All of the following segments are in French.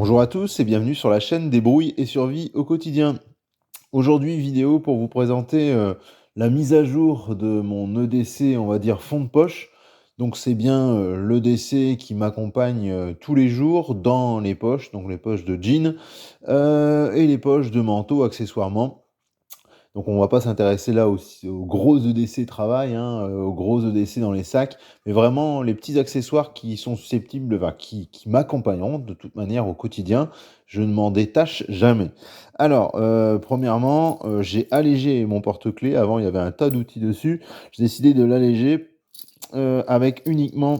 Bonjour à tous et bienvenue sur la chaîne Débrouille et survie au quotidien. Aujourd'hui, vidéo pour vous présenter la mise à jour de mon EDC, on va dire fond de poche. Donc c'est bien l'EDC qui m'accompagne tous les jours dans les poches, donc les poches de jean et les poches de manteau accessoirement. Donc on va pas s'intéresser là aux gros EDC travail, hein, aux gros EDC dans les sacs, mais vraiment les petits accessoires qui sont susceptibles, enfin, qui m'accompagneront de toute manière au quotidien. Je ne m'en détache jamais. Alors, premièrement, j'ai allégé mon porte-clés. Avant, il y avait un tas d'outils dessus. J'ai décidé de l'alléger avec uniquement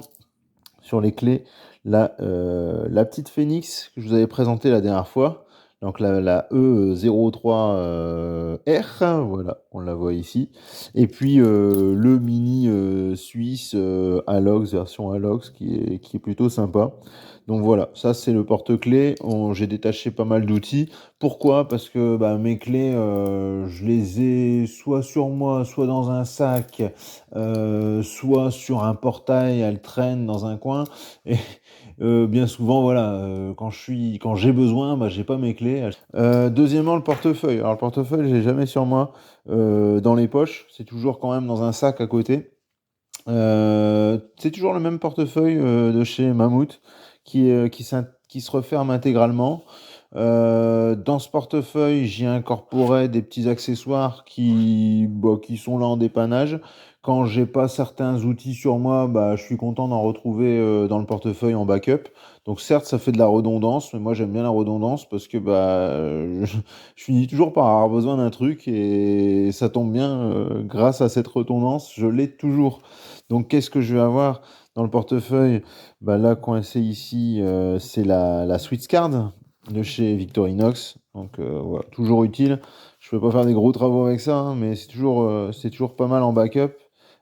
sur les clés la petite Phoenix que je vous avais présentée la dernière fois. Donc la E03 R, voilà, on la voit ici. Et puis le mini suisse Alox, version Alox, qui est plutôt sympa. Donc voilà, ça c'est le porte-clés. J'ai détaché pas mal d'outils. Pourquoi? Parce que bah, mes clés, je les ai soit sur moi, soit dans un sac, soit sur un portail, elles traînent dans un coin. Et bien souvent, voilà, quand j'ai besoin, bah, j'ai pas mes clés. Deuxièmement, le portefeuille. Alors le portefeuille, j'ai jamais sur moi dans les poches. C'est toujours quand même dans un sac à côté. C'est toujours le même portefeuille de chez Mammouth qui se referme intégralement. Dans ce portefeuille, j'y incorporé des petits accessoires qui sont là en dépannage. Quand j'ai pas certains outils sur moi, bah, je suis content d'en retrouver dans le portefeuille en backup. Donc certes, ça fait de la redondance, mais moi j'aime bien la redondance parce que je finis toujours par avoir besoin d'un truc et ça tombe bien, grâce à cette redondance, je l'ai toujours. Donc qu'est-ce que je vais avoir dans le portefeuille? Bah, là, coincé ici, c'est la Swisscard de chez Victorinox. Donc voilà, toujours utile. Je peux pas faire des gros travaux avec ça, hein, mais c'est toujours pas mal en backup.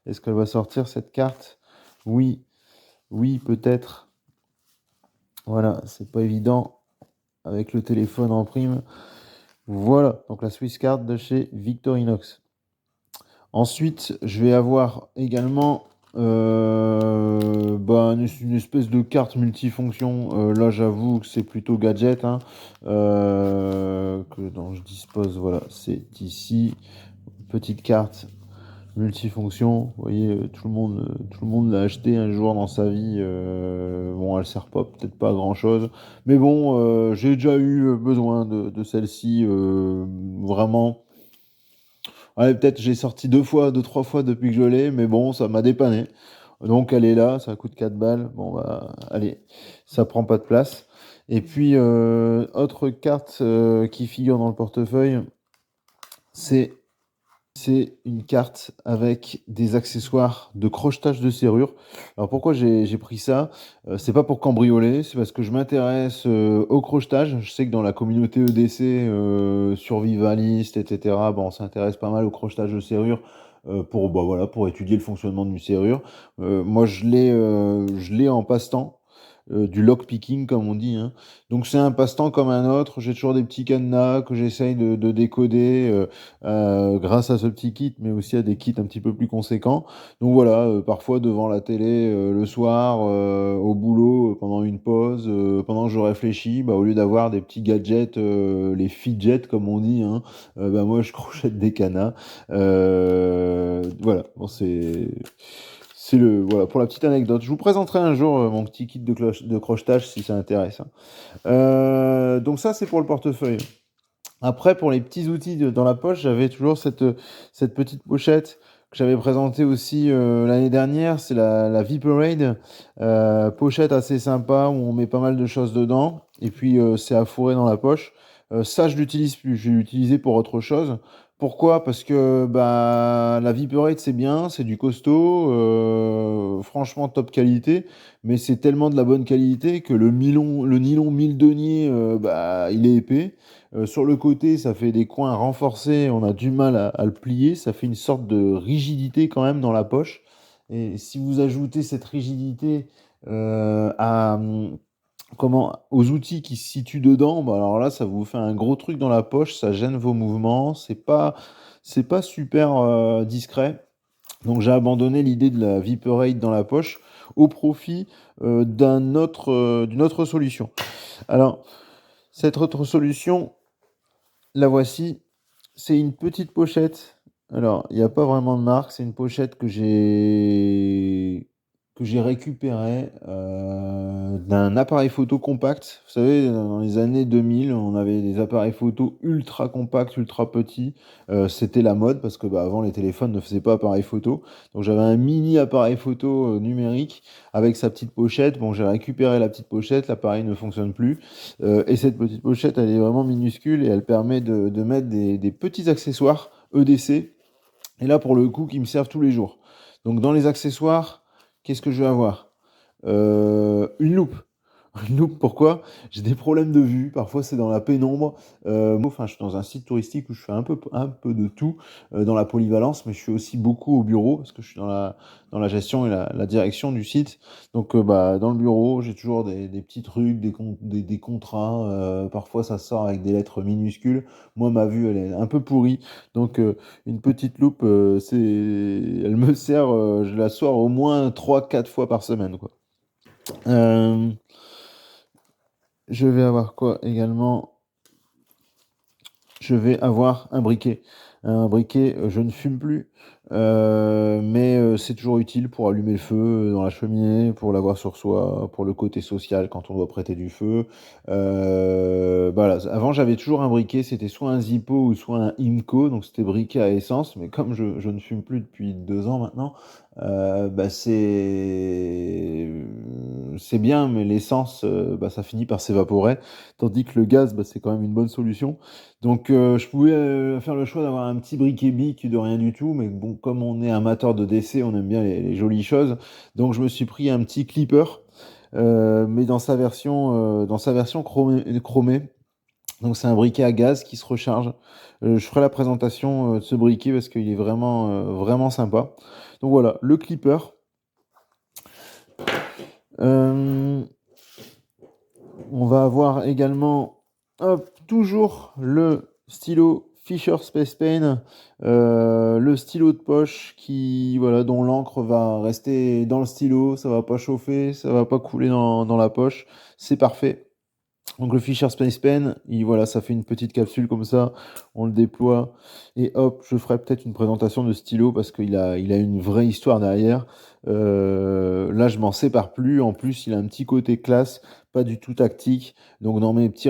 Est-ce qu'elle va sortir cette carte? Oui, oui, peut-être. Voilà, c'est pas évident avec le téléphone en prime. Voilà, donc la Swisscard de chez Victorinox. Ensuite, je vais avoir également une espèce de carte multifonction. Là, j'avoue que c'est plutôt gadget, hein, dont je dispose. Voilà, c'est ici. Petite carte multifonction. Vous voyez, tout le monde l'a acheté un jour dans sa vie. Bon, elle sert pas, peut-être pas à grand-chose. Mais bon, j'ai déjà eu besoin de celle-ci. Vraiment. Ouais, peut-être j'ai sorti deux, trois fois depuis que je l'ai, mais bon, ça m'a dépanné. Donc elle est là, ça coûte 4 balles. Bon bah allez, ça prend pas de place. Et puis autre carte qui figure dans le portefeuille, c'est c'est une carte avec des accessoires de crochetage de serrure. Alors pourquoi j'ai pris ça? C'est pas pour cambrioler, c'est parce que je m'intéresse au crochetage. Je sais que dans la communauté EDC, survivaliste, etc., bon, on s'intéresse pas mal au crochetage de serrure pour, bah, voilà, pour étudier le fonctionnement d'une serrure. Moi, je l'ai en passe-temps. Du lockpicking comme on dit, hein. Donc c'est un passe-temps comme un autre. J'ai toujours des petits cadenas que j'essaye de décoder. Grâce à ce petit kit, mais aussi à des kits un petit peu plus conséquents. Donc voilà, parfois devant la télé le soir, au boulot, pendant une pause, pendant que je réfléchis, bah, au lieu d'avoir des petits gadgets, les fidgets comme on dit, hein, bah, moi je crochette des canas. Voilà, bon, voilà, pour la petite anecdote. Je vous présenterai un jour mon petit kit de crochetage si ça intéresse, hein. Donc ça, c'est pour le portefeuille. Après, pour les petits outils dans la poche, j'avais toujours cette petite pochette que j'avais présentée aussi l'année dernière. C'est la Vaporade, pochette assez sympa où on met pas mal de choses dedans. Et puis, c'est à fourrer dans la poche. Ça, je l'utilise plus. Je vais l'utiliser pour autre chose. Pourquoi? Parce que bah, la Vaporade, c'est bien, c'est du costaud, franchement top qualité, mais c'est tellement de la bonne qualité que le nylon 1000 deniers, bah, il est épais. Sur le côté, ça fait des coins renforcés, on a du mal à le plier, ça fait une sorte de rigidité quand même dans la poche. Et si vous ajoutez cette rigidité aux outils qui se situent dedans, bah alors là, ça vous fait un gros truc dans la poche, ça gêne vos mouvements, c'est pas super discret. Donc j'ai abandonné l'idée de la Vaporade dans la poche au profit d'une autre solution. Alors, Cette autre solution, la voici. C'est une petite pochette. Alors, il y a pas vraiment de marque, c'est une pochette que j'ai récupérée, d'un appareil photo compact. Vous savez, dans les années 2000, on avait des appareils photo ultra compacts, ultra petits. C'était la mode parce que, bah, avant les téléphones ne faisaient pas appareil photo. Donc j'avais un mini appareil photo, numérique avec sa petite pochette. Bon, j'ai récupéré la petite pochette, l'appareil ne fonctionne plus. Et cette petite pochette, elle est vraiment minuscule et elle permet de mettre des petits accessoires EDC. Et là, pour le coup, qui me servent tous les jours. Donc, dans les accessoires, qu'est-ce que je vais avoir? Une loupe. Une loupe, pourquoi? J'ai des problèmes de vue, parfois c'est dans la pénombre. Moi, enfin, je suis dans un site touristique où je fais un peu de tout, dans la polyvalence, mais je suis aussi beaucoup au bureau parce que je suis dans la gestion et la direction du site. Donc, bah, dans le bureau, j'ai toujours des petits trucs, des contrats. Parfois, ça sort avec des lettres minuscules. Moi, ma vue, elle est un peu pourrie. Donc, une petite loupe, elle me sert, je la sors au moins 3, 4 fois par semaine, quoi. Euh, je vais avoir quoi également? Je vais avoir un briquet. Un briquet, je ne fume plus, mais c'est toujours utile pour allumer le feu, dans la cheminée, pour l'avoir sur soi, pour le côté social quand on doit prêter du feu. Voilà, avant j'avais toujours un briquet, c'était soit un Zippo ou soit un IMCO, donc c'était briquet à essence, mais comme je ne fume plus depuis 2 ans maintenant, bah, c'est bien, mais l'essence, bah, ça finit par s'évaporer, tandis que le gaz, bah, c'est quand même une bonne solution. Donc, je pouvais, faire le choix d'avoir un petit briquet bic de rien du tout, mais bon, comme on est amateur de décès, on aime bien les jolies choses. Donc je me suis pris un petit clipper, mais dans sa version chromée. Donc c'est un briquet à gaz qui se recharge. Je ferai la présentation, de ce briquet parce qu'il est vraiment, vraiment sympa. Donc voilà, le clipper. Hem On va avoir également, hop, toujours le stylo Fisher Space Pen, le stylo de poche qui, voilà, dont l'encre va rester dans le stylo, ça va pas chauffer, ça va pas couler dans la poche, c'est parfait. Donc le Fisher Space Pen, voilà, ça fait une petite capsule comme ça, on le déploie et hop, je ferai peut-être une présentation de stylo parce qu'il a une vraie histoire derrière. Là, je m'en sépare plus. En plus, il a un petit côté classe, pas du tout tactique. Donc dans mes petits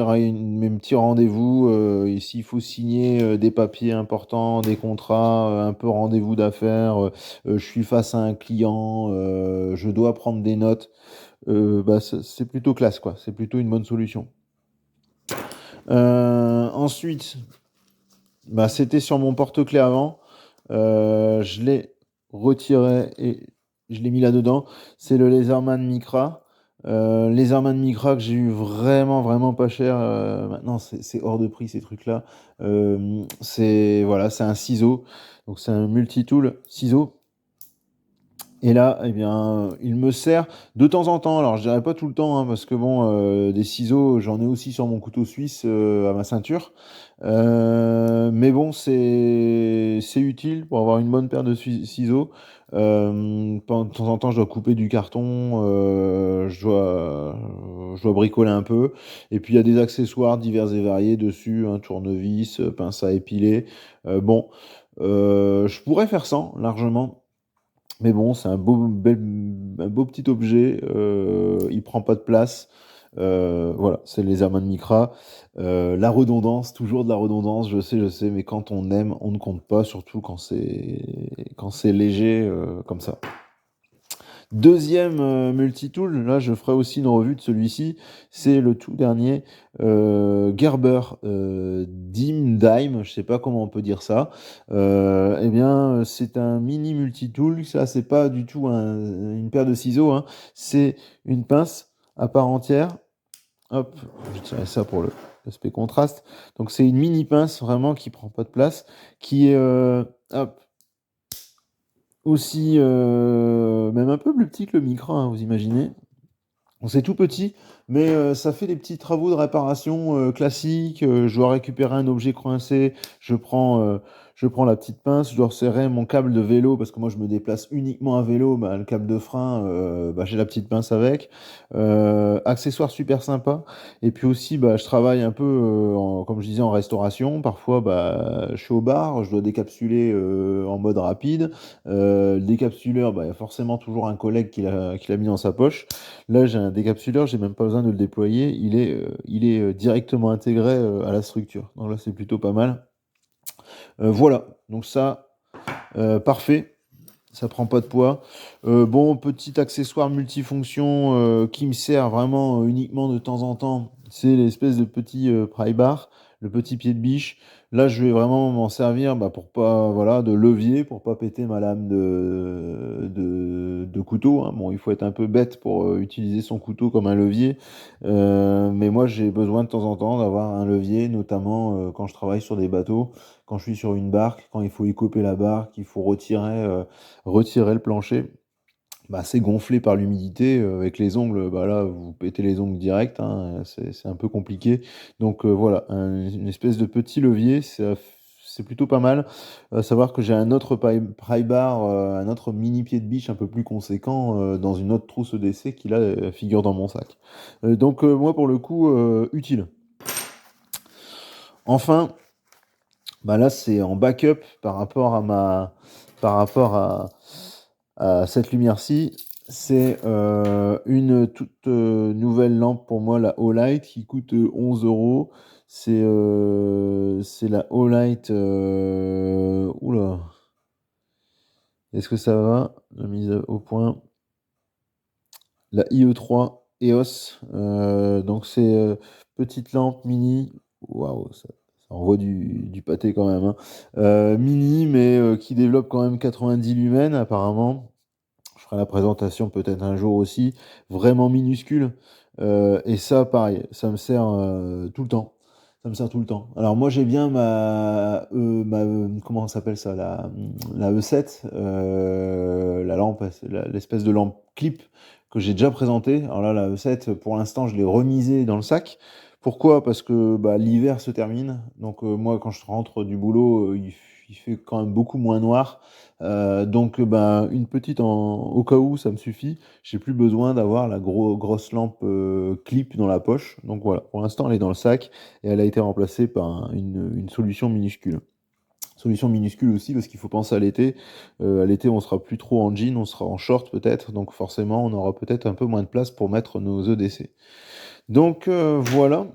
rendez-vous, s'il faut signer, des papiers importants, des contrats, un peu rendez-vous d'affaires, je suis face à un client, je dois prendre des notes. Bah, c'est plutôt classe, quoi. C'est plutôt une bonne solution. Ensuite, bah, c'était sur mon porte-clés avant. Je l'ai retiré et je l'ai mis là-dedans. C'est le Laserman Micra. Laserman Micra que j'ai eu vraiment, vraiment pas cher. Maintenant, c'est hors de prix ces trucs-là. Voilà, c'est un ciseau. Donc, c'est un multi-tool ciseau. Et là, eh bien, il me sert de temps en temps. Alors, je dirais pas tout le temps, hein, parce que bon, des ciseaux, j'en ai aussi sur mon couteau suisse, à ma ceinture. Mais bon, c'est utile pour avoir une bonne paire de ciseaux. De temps en temps, je dois couper du carton, je dois bricoler un peu. Et puis, il y a des accessoires divers et variés dessus, un tournevis, pince à épiler. Bon, je pourrais faire sans, largement. Mais bon, c'est un beau petit objet, il prend pas de place. Voilà, c'est les Airman Micra. La redondance, toujours de la redondance, je sais, mais quand on aime, on ne compte pas, surtout quand c'est léger, comme ça. Deuxième, multitool, là je ferai aussi une revue de celui-ci, c'est le tout dernier, Gerber, Dim Dime, je sais pas comment on peut dire ça. Eh bien, c'est un mini multitool, ça c'est pas du tout une paire de ciseaux, hein, c'est une pince à part entière. Hop, je tirais ça pour l'aspect contraste. Donc c'est une mini pince vraiment qui prend pas de place, qui est, hop, aussi, même un peu plus petit que le Micra, hein, vous imaginez. Bon, c'est tout petit, mais ça fait des petits travaux de réparation, classiques. Je dois récupérer un objet coincé, je prends, je prends la petite pince, je dois resserrer mon câble de vélo parce que moi je me déplace uniquement à vélo, bah, le câble de frein, bah, j'ai la petite pince avec. Accessoire super sympa. Et puis aussi, bah, je travaille un peu, comme je disais, en restauration. Parfois, bah, je suis au bar, je dois décapsuler en mode rapide. Le décapsuleur, bah, il y a forcément toujours un collègue qui l'a mis dans sa poche. Là, j'ai un décapsuleur, j'ai même pas besoin de le déployer. Il est directement intégré à la structure. Donc là, c'est plutôt pas mal. Voilà, donc ça, parfait. Ça prend pas de poids. Bon, petit accessoire multifonction qui me sert vraiment uniquement de temps en temps, c'est l'espèce de petit pry bar, le petit pied de biche. Là, je vais vraiment m'en servir bah, pour pas, voilà, de levier, pour pas péter ma lame de couteau, hein. Bon, il faut être un peu bête pour utiliser son couteau comme un levier. Mais moi, j'ai besoin de temps en temps d'avoir un levier, notamment quand je travaille sur des bateaux, quand je suis sur une barque, quand il faut écoper la barque, il faut retirer le plancher, bah, c'est gonflé par l'humidité. Avec les ongles, bah là, vous pétez les ongles direct, hein, c'est un peu compliqué. Donc voilà, une espèce de petit levier, c'est plutôt pas mal. Savoir que j'ai un autre pry bar, un autre mini pied de biche un peu plus conséquent dans une autre trousse EDC qui là figure dans mon sac. Donc moi pour le coup, utile. Enfin, bah là c'est en backup par rapport à cette lumière-ci, c'est une toute nouvelle lampe pour moi, la Olight, qui coûte 11 euros. C'est la Olight. Oula, est-ce que ça va? La mise au point. La IE3 EOS. Donc c'est petite lampe mini. Waouh, ça envoie du pâté quand même, hein. Mini, mais qui développe quand même 90 lumens apparemment. Je ferai la présentation peut-être un jour aussi, vraiment minuscule. Et ça, pareil, ça me sert tout le temps. Ça me sert tout le temps. Alors moi j'ai bien comment ça s'appelle ça, la E7, la lampe, l'espèce de lampe clip que j'ai déjà présentée. Alors là, la E7, pour l'instant, je l'ai remisée dans le sac. Pourquoi? Parce que bah, l'hiver se termine. Donc moi, quand je rentre du boulot, il fait quand même beaucoup moins noir. Donc bah, une petite au cas où, ça me suffit. J'ai plus besoin d'avoir la grosse lampe clip dans la poche. Donc voilà, pour l'instant, elle est dans le sac et elle a été remplacée par une solution minuscule. Solution minuscule aussi parce qu'il faut penser à l'été. À l'été, on sera plus trop en jean, on sera en short peut-être. Donc forcément, on aura peut-être un peu moins de place pour mettre nos EDC. Donc voilà.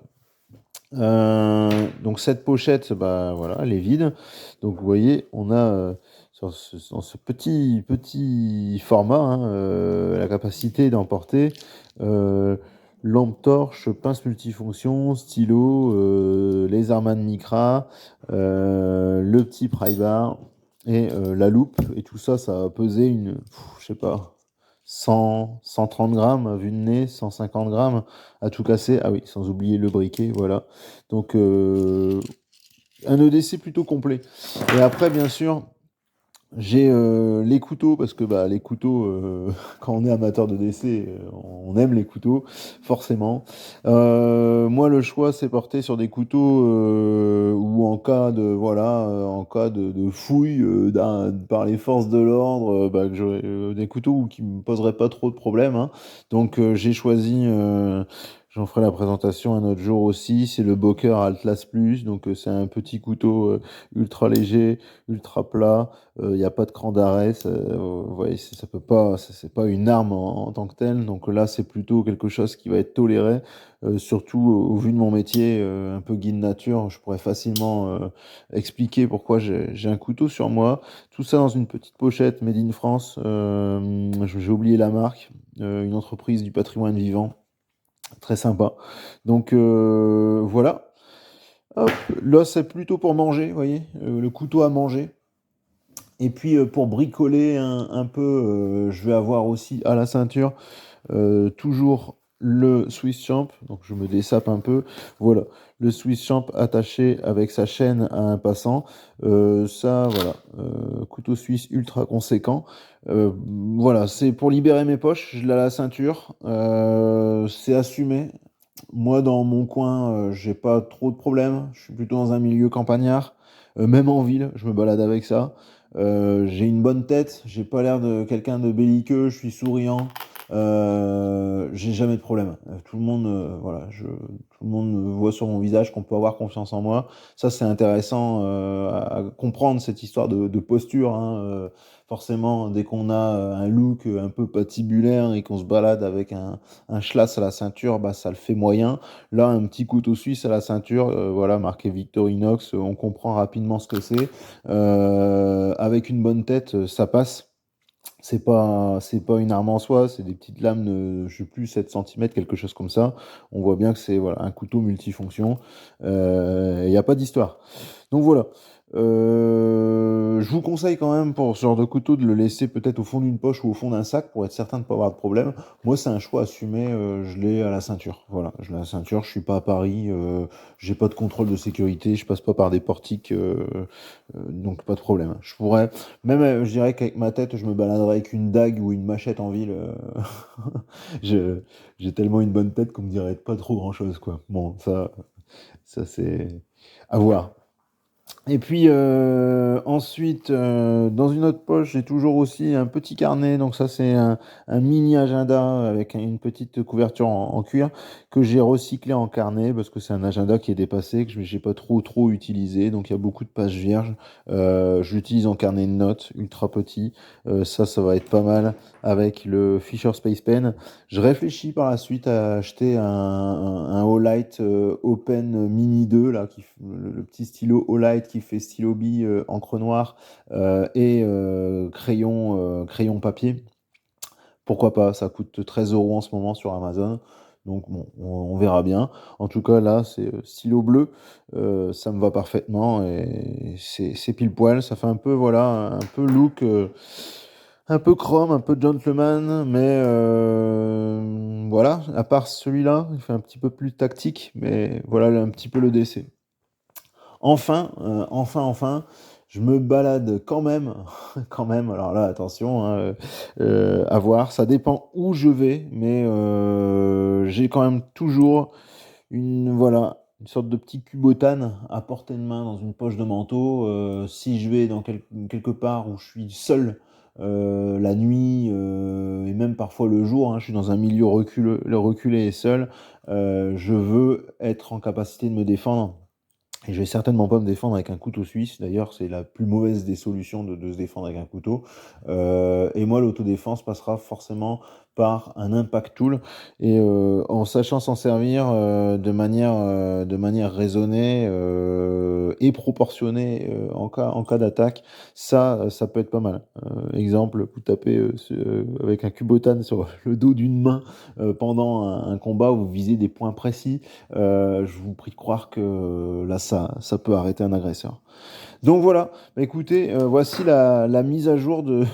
Donc cette pochette, bah voilà, elle est vide. Donc vous voyez, on a dans ce petit format, hein, la capacité d'emporter euh, lampe torche, pince multifonction, stylo, Laserman Micra, le petit pry bar et la loupe. Et tout ça, ça va peser je sais pas, 100, 130 grammes à vue de nez, 150 grammes à tout casser. Ah oui, sans oublier le briquet, voilà. Donc un EDC plutôt complet. Et après, bien sûr, j'ai les couteaux, parce que bah, les couteaux, quand on est amateur de DC, on aime les couteaux, forcément. Moi, le choix s'est porté sur des couteaux où en cas de fouille par les forces de l'ordre, bah, que des couteaux qui me poseraient pas trop de problèmes, hein. Donc j'ai choisi, j'en ferai la présentation un autre jour aussi, c'est le Boker Atlas Plus. Donc c'est un petit couteau ultra léger, ultra plat. Il n'y a pas de cran d'arrêt. Vous voyez, ça peut pas, c'est pas une arme en tant que telle. Donc là, c'est plutôt quelque chose qui va être toléré. Surtout au vu de mon métier, un peu guide nature, je pourrais facilement expliquer pourquoi j'ai un couteau sur moi. Tout ça dans une petite pochette made in France. J'ai oublié la marque. Une entreprise du patrimoine vivant. Très sympa. Donc voilà. Hop, là, c'est plutôt pour manger, vous voyez, le couteau à manger. Et puis pour bricoler un peu, je vais avoir aussi à la ceinture toujours le Swiss Champ. Donc je me dessape un peu. Voilà, le Swiss Champ attaché avec sa chaîne à un passant. Ça, voilà, couteau suisse ultra conséquent. Voilà, c'est pour libérer mes poches. Je l'ai à la ceinture. C'est assumé. Moi, dans mon coin, j'ai pas trop de problèmes. Je suis plutôt dans un milieu campagnard. Même en ville, je me balade avec ça. J'ai une bonne tête, j'ai pas l'air de quelqu'un de belliqueux, je suis souriant. J'ai jamais de problème. Tout le monde, voilà, tout le monde voit sur mon visage qu'on peut avoir confiance en moi. Ça, c'est intéressant à comprendre cette histoire de posture, hein. Forcément, dès qu'on a un look un peu patibulaire et qu'on se balade avec un schlass à la ceinture, bah, ça le fait moyen. Là, un petit couteau suisse à la ceinture, voilà, marqué Victorinox, on comprend rapidement ce que c'est. Avec une bonne tête, ça passe. C'est pas une arme en soi, c'est des petites lames de, je sais plus, 7 centimètres, quelque chose comme ça. On voit bien que c'est voilà, un couteau multifonction. Il n'y a pas d'histoire. Donc voilà. Je vous conseille quand même pour ce genre de couteau de le laisser peut-être au fond d'une poche ou au fond d'un sac pour être certain de ne pas avoir de problème. Moi, c'est un choix assumé. Je l'ai à la ceinture. Voilà, je l'ai à la ceinture. Je suis pas à Paris. J'ai pas de contrôle de sécurité. Je passe pas par des portiques. Donc pas de problème. Je pourrais, même, je dirais qu'avec ma tête, je me baladerais avec une dague ou une machette en ville. Je- j'ai tellement une bonne tête qu'on me dirait pas trop grand-chose, quoi. Bon, ça c'est à voir. Et puis ensuite, dans une autre poche, j'ai toujours aussi un petit carnet. Donc ça, c'est un mini agenda avec une petite couverture en cuir que j'ai recyclé en carnet parce que c'est un agenda qui est dépassé, que je n'ai pas trop utilisé. Donc il y a beaucoup de pages vierges. Je l'utilise en carnet de notes, ultra petit. Ça va être pas mal avec le Fisher Space Pen. Je réfléchis par la suite à acheter un Olight Open Mini 2, là, le petit stylo Olight qui fait stylo bille, encre noire et crayon papier. Pourquoi pas? Ça coûte 13 euros en ce moment sur Amazon. Donc bon, on verra bien. En tout cas, là, c'est stylo bleu. Ça me va parfaitement et c'est pile poil. Ça fait un peu, voilà, un peu look. Un peu chrome, un peu gentleman, mais voilà, à part celui-là, il fait un petit peu plus tactique, mais voilà un petit peu le décès. Enfin, je me balade quand même, quand même, alors là, attention, hein, à voir, ça dépend où je vais, mais j'ai quand même toujours voilà, une sorte de petit cubotane à portée de main dans une poche de manteau. Si je vais dans quelque part où je suis seul la nuit et même parfois le jour, hein, je suis dans un milieu reculé et seul, je veux être en capacité de me défendre. Et je vais certainement pas me défendre avec un couteau suisse. D'ailleurs, c'est la plus mauvaise des solutions de se défendre avec un couteau. Et moi, l'autodéfense passera forcément par un impact tool et en sachant s'en servir de manière raisonnée et proportionnée en cas d'attaque, ça peut être pas mal. Exemple, vous tapez avec un cubotane sur le dos d'une main pendant un combat où vous visez des points précis. Je vous prie de croire que là, ça peut arrêter un agresseur. Donc voilà, bah, écoutez, voici la mise à jour de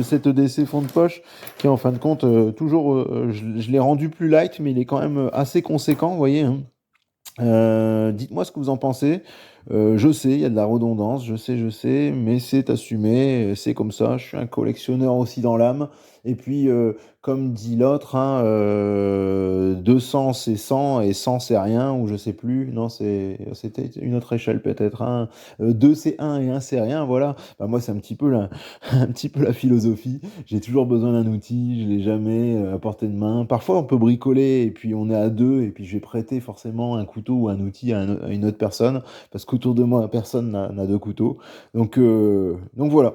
cet EDC fond de poche, qui en fin de compte, toujours, je l'ai rendu plus light, mais il est quand même assez conséquent, vous voyez, hein. Dites-moi ce que vous en pensez. Je sais, il y a de la redondance, je sais, mais c'est assumé, c'est comme ça. Je suis un collectionneur aussi dans l'âme. Et puis, comme dit l'autre, hein, 200 c'est 100 et 100 c'est rien, ou je sais plus. Non, c'était une autre échelle peut-être, hein. 2 c'est 1 et 1 c'est rien, voilà. Bah, moi, c'est un petit peu un petit peu la philosophie. J'ai toujours besoin d'un outil, je l'ai jamais à portée de main. Parfois, on peut bricoler et puis on est à deux et puis je vais prêter forcément un couteau ou un outil à une autre personne parce qu'autour de moi, personne n'a de couteau. Donc voilà.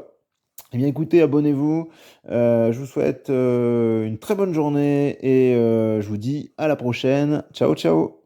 Eh bien, écoutez, abonnez-vous. Je vous souhaite une très bonne journée et je vous dis à la prochaine. Ciao, ciao.